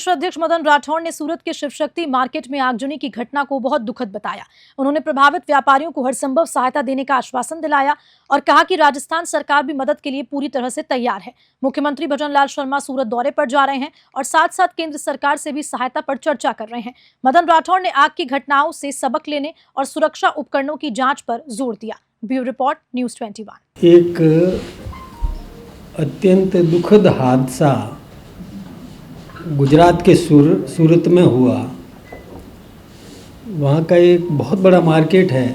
प्रदेश अध्यक्ष मदन राठौड़ ने सूरत के शिव शक्ति मार्केट में आगजनी की घटना को बहुत दुखद बताया। उन्होंने प्रभावित व्यापारियों को हर संभव सहायता देने का आश्वासन दिलाया और कहा कि राजस्थान सरकार भी मदद के लिए पूरी तरह से तैयार है। मुख्यमंत्री भजनलाल शर्मा सूरत दौरे पर जा रहे हैं और साथ साथ केंद्र सरकार से भी सहायता पर चर्चा कर रहे हैं। मदन राठौड़ ने आग की घटनाओं से सबक लेने और सुरक्षा उपकरणों की जाँच पर जोर दिया। Bureau report, news 21। एक अत्यंत दुखद हादसा गुजरात के सूरत में हुआ। वहाँ का एक बहुत बड़ा मार्केट है,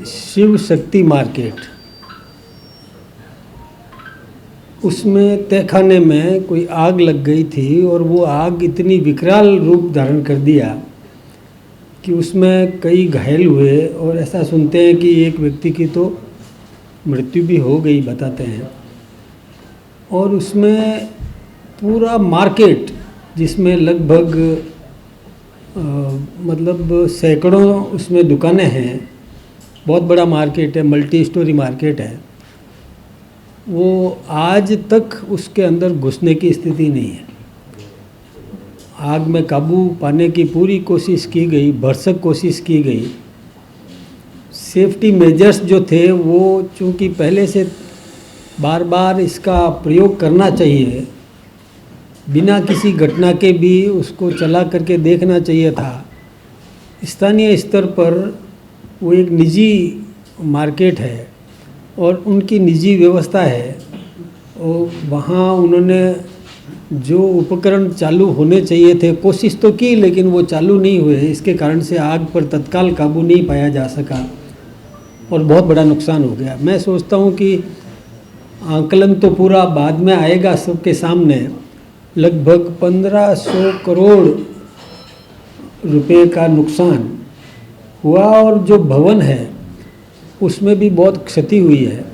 शिव शक्ति मार्केट। उसमें तहखाने में कोई आग लग गई थी और वो आग इतनी विकराल रूप धारण कर दिया कि उसमें कई घायल हुए और ऐसा सुनते हैं कि एक व्यक्ति की तो मृत्यु भी हो गई, बताते हैं। और उसमें पूरा मार्केट, जिसमें लगभग मतलब सैकड़ों उसमें दुकानें हैं, बहुत बड़ा मार्केट है, मल्टी स्टोरी मार्केट है, वो आज तक उसके अंदर घुसने की स्थिति नहीं है। आग में काबू पाने की पूरी कोशिश की गई, भरसक कोशिश की गई। सेफ्टी मेजर्स जो थे वो चूँकि पहले से बार बार इसका प्रयोग करना चाहिए, बिना किसी घटना के भी उसको चला करके देखना चाहिए था। स्थानीय स्तर पर वो एक निजी मार्केट है और उनकी निजी व्यवस्था है और वहाँ उन्होंने जो उपकरण चालू होने चाहिए थे कोशिश तो की, लेकिन वो चालू नहीं हुए। इसके कारण से आग पर तत्काल काबू नहीं पाया जा सका और बहुत बड़ा नुकसान हो गया। मैं सोचता हूँ कि आंकलन तो पूरा बाद में आएगा सबके सामने। लगभग 1500 करोड़ रुपए का नुकसान हुआ और जो भवन है उसमें भी बहुत क्षति हुई है।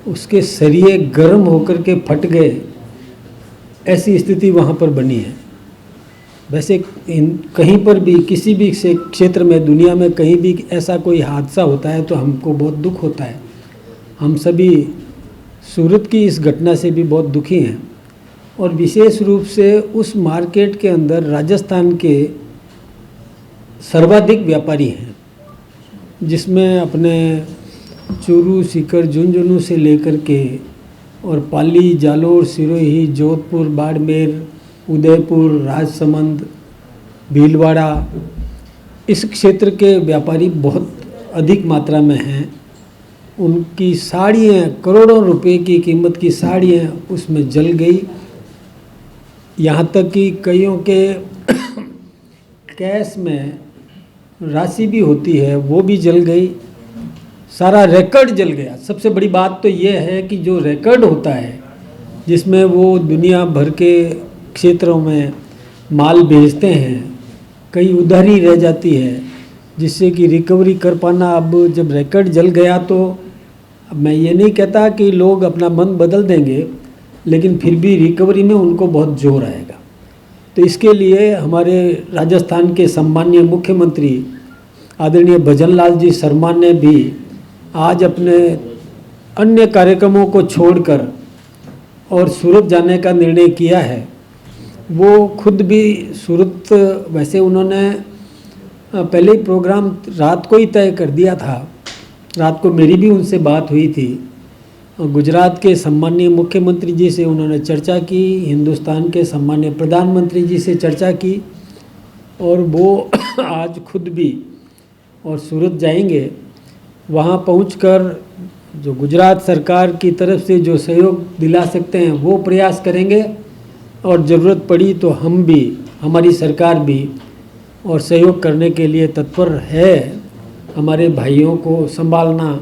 उसके सरिये गर्म होकर के फट गए, ऐसी स्थिति वहाँ पर बनी है। वैसे कहीं पर भी किसी भी क्षेत्र में दुनिया में कहीं भी ऐसा कोई हादसा होता है तो हमको बहुत दुख होता है। हम सभी सूरत की इस घटना से भी बहुत दुखी हैं और विशेष रूप से उस मार्केट के अंदर राजस्थान के सर्वाधिक व्यापारी हैं, जिसमें अपने चूरू, सीकर, झुंझुनू से लेकर के और पाली, जालोर, सिरोही, जोधपुर, बाड़मेर, उदयपुर, राजसमंद, भीलवाड़ा, इस क्षेत्र के व्यापारी बहुत अधिक मात्रा में हैं। उनकी साड़ियाँ, करोड़ों रुपए की कीमत की साड़ियाँ उसमें जल गई। यहाँ तक कि कईयों के कैश में राशि भी होती है वो भी जल गई, सारा रिकॉर्ड जल गया। सबसे बड़ी बात तो ये है कि जो रिकॉर्ड होता है जिसमें वो दुनिया भर के क्षेत्रों में माल भेजते हैं, कई उधारी रह जाती है जिससे कि रिकवरी कर पाना। अब जब रिकॉर्ड जल गया तो अब मैं ये नहीं कहता कि लोग अपना मन बदल देंगे, लेकिन फिर भी रिकवरी में उनको बहुत जोर आएगा। तो इसके लिए हमारे राजस्थान के सम्माननीय मुख्यमंत्री आदरणीय भजनलाल जी शर्मा ने भी आज अपने अन्य कार्यक्रमों को छोड़कर और सूरत जाने का निर्णय किया है। वो खुद भी सूरत, वैसे उन्होंने पहले ही प्रोग्राम रात को ही तय कर दिया था। रात को मेरी भी उनसे बात हुई थी। गुजरात के सम्माननीय मुख्यमंत्री जी से उन्होंने चर्चा की, हिंदुस्तान के सम्माननीय प्रधानमंत्री जी से चर्चा की और वो आज खुद भी और सूरत जाएंगे। वहाँ पहुंचकर जो गुजरात सरकार की तरफ से जो सहयोग दिला सकते हैं वो प्रयास करेंगे और ज़रूरत पड़ी तो हम भी, हमारी सरकार भी और सहयोग करने के लिए तत्पर है। हमारे भाइयों को संभालना,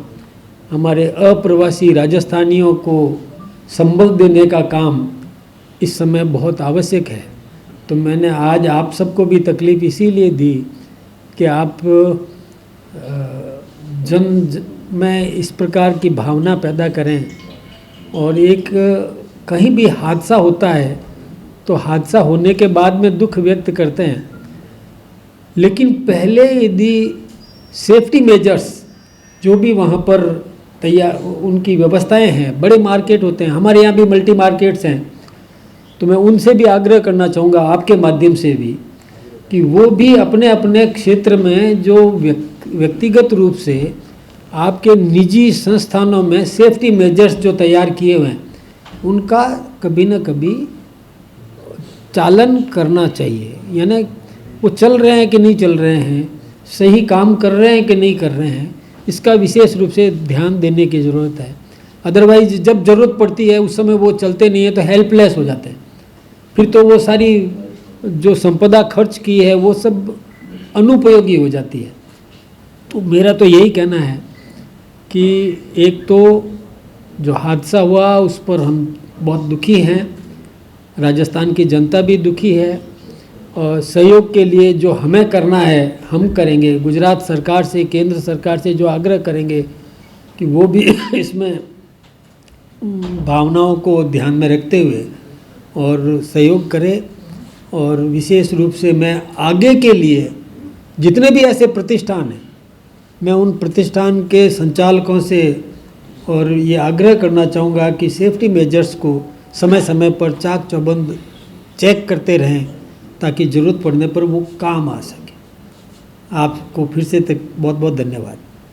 हमारे अप्रवासी राजस्थानियों को संबल देने का काम इस समय बहुत आवश्यक है। तो मैंने आज आप सबको भी तकलीफ़ इसीलिए दी कि आप जन में इस प्रकार की भावना पैदा करें। और एक कहीं भी हादसा होता है तो हादसा होने के बाद में दुख व्यक्त करते हैं, लेकिन पहले यदि सेफ्टी मेजर्स जो भी वहाँ पर तैयार उनकी व्यवस्थाएं हैं, बड़े मार्केट होते हैं, हमारे यहाँ भी मल्टी मार्केट्स हैं, तो मैं उनसे भी आग्रह करना चाहूँगा आपके माध्यम से भी कि वो भी अपने अपने क्षेत्र में जो व्यक्तिगत रूप से आपके निजी संस्थानों में सेफ्टी मेजर्स जो तैयार किए हुए हैं उनका कभी न कभी चालन करना चाहिए। यानी वो चल रहे हैं कि नहीं चल रहे हैं, सही काम कर रहे हैं कि नहीं कर रहे हैं, इसका विशेष रूप से ध्यान देने की ज़रूरत है। अदरवाइज जब ज़रूरत पड़ती है उस समय वो चलते नहीं है तो हेल्पलेस हो जाते हैं। फिर तो वो सारी जो संपदा खर्च की है वो सब अनुपयोगी हो जाती है। तो मेरा तो यही कहना है कि एक तो जो हादसा हुआ उस पर हम बहुत दुखी हैं, राजस्थान की जनता भी दुखी है, और सहयोग के लिए जो हमें करना है हम करेंगे। गुजरात सरकार से, केंद्र सरकार से जो आग्रह करेंगे कि वो भी इसमें भावनाओं को ध्यान में रखते हुए और सहयोग करें। और विशेष रूप से मैं आगे के लिए जितने भी ऐसे प्रतिष्ठान हैं, मैं उन प्रतिष्ठान के संचालकों से और ये आग्रह करना चाहूँगा कि सेफ्टी मेजर्स को समय समय पर चाक चौबंद चेक करते रहें ताकि ज़रूरत पड़ने पर वो काम आ सके। आपको फिर से बहुत बहुत धन्यवाद।